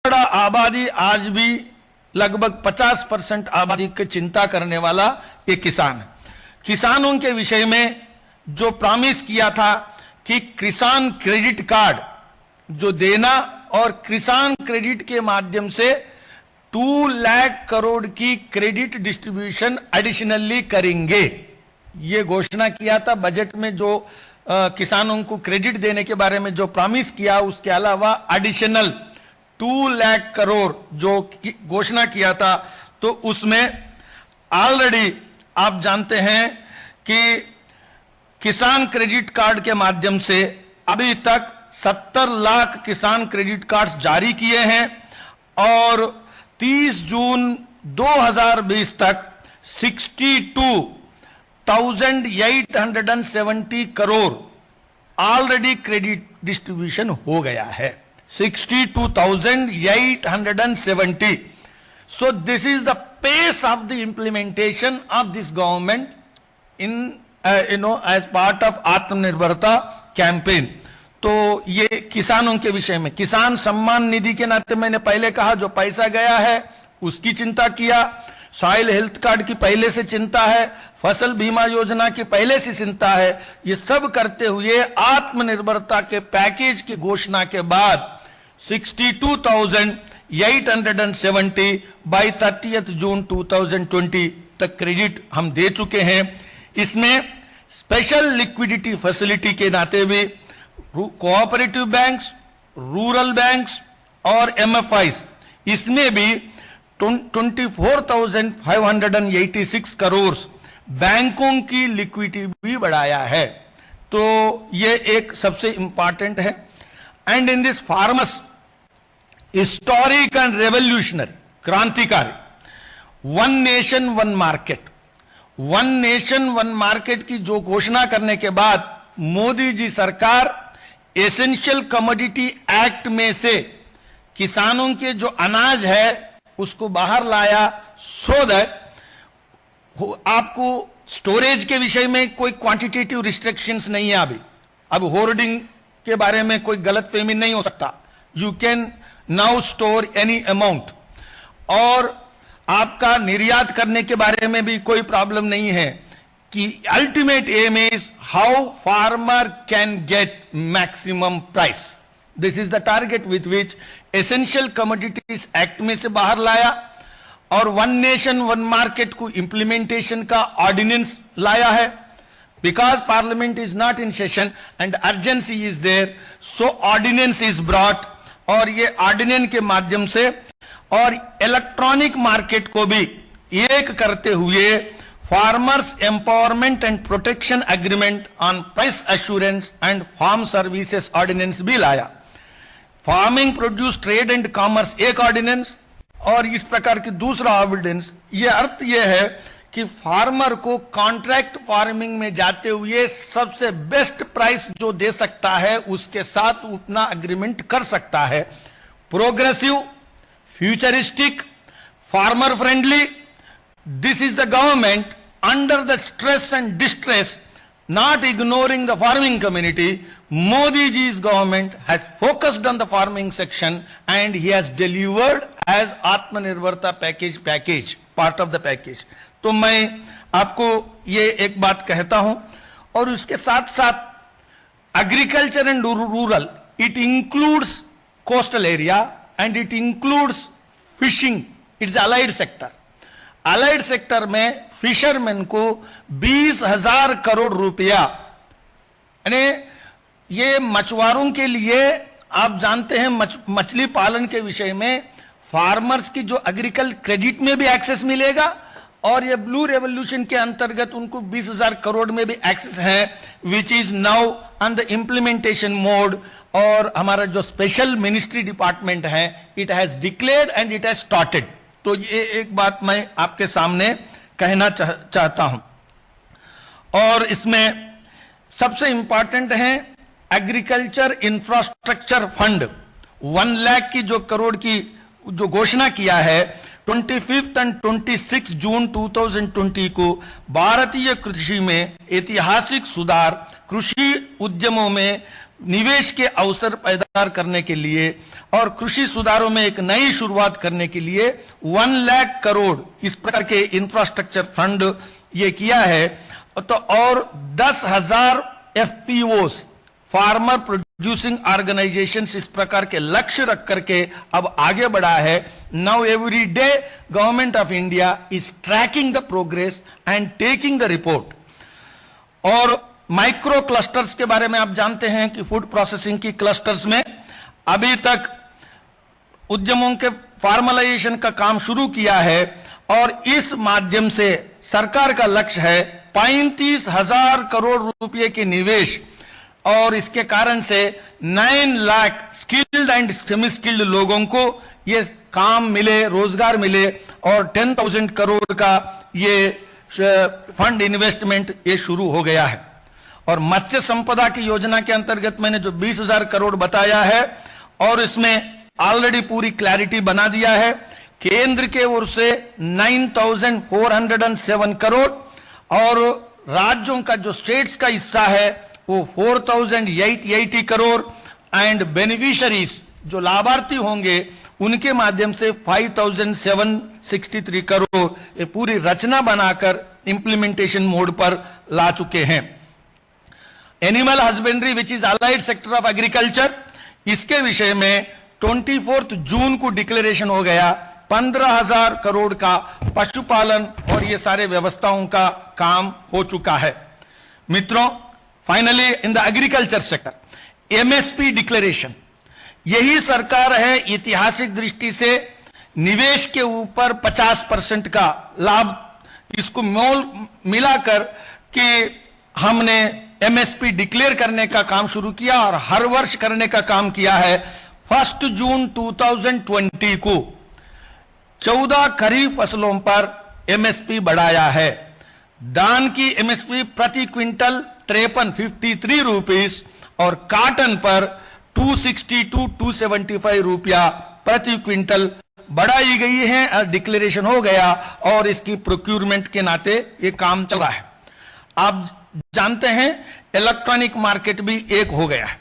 बड़ा आबादी आज भी लगभग 50% आबादी की चिंता करने वाला ये किसान है। किसानों के विषय में जो प्रॉमिस किया था कि किसान क्रेडिट कार्ड जो देना और किसान क्रेडिट के माध्यम से 2 लाख करोड़ की क्रेडिट डिस्ट्रीब्यूशन एडिशनली करेंगे, ये घोषणा किया था बजट में। जो किसानों को क्रेडिट देने के बारे में जो प्रॉमिस किया, उसके अलावा एडिशनल 2 लाख करोड़ जो घोषणा किया था, तो उसमें ऑलरेडी आप जानते हैं कि किसान क्रेडिट कार्ड के माध्यम से अभी तक 70 लाख किसान क्रेडिट कार्ड्स जारी किए हैं और 30 जून 2020 तक 62,870 करोड़ ऑलरेडी क्रेडिट डिस्ट्रीब्यूशन हो गया है। 62,870. So this is the pace of the implementation of this government in as part of आत्मनिर्भरता कैंपेन। तो ये किसानों के विषय में किसान सम्मान निधि के नाते मैंने पहले कहा जो पैसा गया है उसकी चिंता किया, सॉइल हेल्थ कार्ड की पहले से चिंता है, फसल बीमा योजना की पहले से चिंता है। ये सब करते हुए आत्मनिर्भरता के पैकेज की घोषणा के बाद 62,870 बाई 30 जून 2020 तक क्रेडिट हम दे चुके हैं। इसमें स्पेशल लिक्विडिटी फैसिलिटी के नाते भी कोऑपरेटिव बैंक्स, रूरल बैंक्स और एमएफआईस, इसमें भी 24,586 करोड़ बैंकों की लिक्विडिटी भी बढ़ाया है। तो ये एक सबसे इंपॉर्टेंट है। And in this farmers historic and revolutionary, क्रांतिकारी one nation one market, one nation one market की जो घोषणा करने के बाद मोदी जी सरकार एसेंशियल कमोडिटी एक्ट में से किसानों के जो अनाज है उसको बाहर लाया, सो दैट आपको स्टोरेज के विषय में कोई क्वांटिटेटिव रिस्ट्रिक्शंस नहीं है। अब होर्डिंग के बारे में कोई गलतफहमी नहीं हो सकता। You can now store any amount, और आपका निर्यात करने के बारे में भी कोई प्रॉब्लम नहीं है कि ultimate aim is how farmer can get maximum price. This is the target with which essential commodities act में से बाहर लाया और वन नेशन वन मार्केट को इंप्लीमेंटेशन का ऑर्डिनेंस लाया है। Because parliament is not in session and urgency is there, so ordinance is brought, और ये ऑर्डिनेंस के माध्यम से और इलेक्ट्रॉनिक मार्केट को भी एक करते हुए farmers empowerment and protection agreement on price assurance and farm services ordinance भी लाया। Farming produce trade and commerce एक ऑर्डिनेंस, और इस प्रकार की दूसरा ऑर्डिनेंस। ये अर्थ ये है कि फार्मर को कॉन्ट्रैक्ट फार्मिंग में जाते हुए सबसे बेस्ट प्राइस जो दे सकता है उसके साथ अपना एग्रीमेंट कर सकता है। Progressive, futuristic, farmer friendly, this is the government under the stress and distress, not ignoring the farming community. Modi ji's government has focused on the farming section and he has delivered as Atmanirbharta package, part of the package. तो मैं आपको ये एक बात कहता हूं, और उसके साथ साथ agriculture and rural, it includes coastal area and it includes fishing, it's allied sector. Allied sector में फिशरमैन को 20,000 करोड़ रुपया, यानी ये मछुआरों के लिए, आप जानते हैं मछली पालन के विषय में फार्मर्स की जो एग्रीकल्चर क्रेडिट में भी एक्सेस मिलेगा, और ये ब्लू रेवोल्यूशन के अंतर्गत उनको 20,000 करोड़ में भी एक्सेस है, which is now on the implementation mode. और हमारा जो स्पेशल मिनिस्ट्री डिपार्टमेंट है, it has declared and it has started. तो ये एक बात मैं आपके सामने कहना चाहता हूं। और इसमें सबसे इंपॉर्टेंट है एग्रीकल्चर इंफ्रास्ट्रक्चर फंड 1 लाख की जो करोड़ की जो घोषणा किया है 25 एंड 26 जून 2020 को। भारतीय कृषि में ऐतिहासिक सुधार, कृषि उद्यमों में निवेश के अवसर पैदा करने के लिए और कृषि सुधारों में एक नई शुरुआत करने के लिए 1 लाख करोड़ इस प्रकार के इंफ्रास्ट्रक्चर फंड ये किया है। तो और 10,000 एफपीओस फार्मर प्रोड्यूसिंग ऑर्गेनाइजेशंस इस प्रकार के लक्ष्य रख करके अब आगे बढ़ा है। Now every day government of India is tracking the progress and taking the report. और माइक्रो क्लस्टर्स के बारे में आप जानते हैं कि फूड प्रोसेसिंग की क्लस्टर्स में अभी तक उद्यमों के फॉर्मलाइजेशन का काम शुरू किया है और इस माध्यम से सरकार का लक्ष्य है 35,000 करोड़ रुपए के निवेश और इसके कारण से 9 lakh skilled and semi skilled लोगों को ये काम मिले, रोजगार मिले और 10,000 करोड़ का ये फंड इन्वेस्टमेंट ये शुरू हो गया है। और मत्स्य संपदा की योजना के अंतर्गत मैंने जो 20,000 करोड़ बताया है और इसमें ऑलरेडी पूरी क्लैरिटी बना दिया है। केंद्र के ओर से 9,407 करोड़ और राज्यों का जो स्टेट्स का हिस्सा है वो 4,880 करोड़ एंड बेनिफिशरीज जो लाभार्थी होंगे उनके माध्यम से 5,763 करोड़ ये पूरी रचना बनाकर इंप्लीमेंटेशन मोड पर ला चुके हैं। Animal husbandry which is allied sector of agriculture, इसके विषय में 24 जून को डिक्लेरेशन हो गया। 15,000 करोड़ का पशुपालन और ये सारे व्यवस्थाओं का काम हो चुका है। मित्रों, finally in the agriculture sector MSP declaration, यही सरकार है ऐतिहासिक दृष्टि से निवेश के ऊपर 50% का लाभ इसको मोल मिलाकर कि हमने एमएसपी डिक्लेयर करने का काम शुरू किया और हर वर्ष करने का काम किया है। 1 जून 2020 को 14 खरीफ फसलों पर एमएसपी बढ़ाया है। धान की एमएसपी प्रति क्विंटल 53 रुपीस और काटन पर 260 to 275 रुपया प्रति क्विंटल बढ़ाई गई है और डिक्लेरेशन हो गया और इसकी प्रोक्यूरमेंट के नाते ये काम चल रहा है। आप जानते हैं इलेक्ट्रॉनिक मार्केट भी एक हो गया है।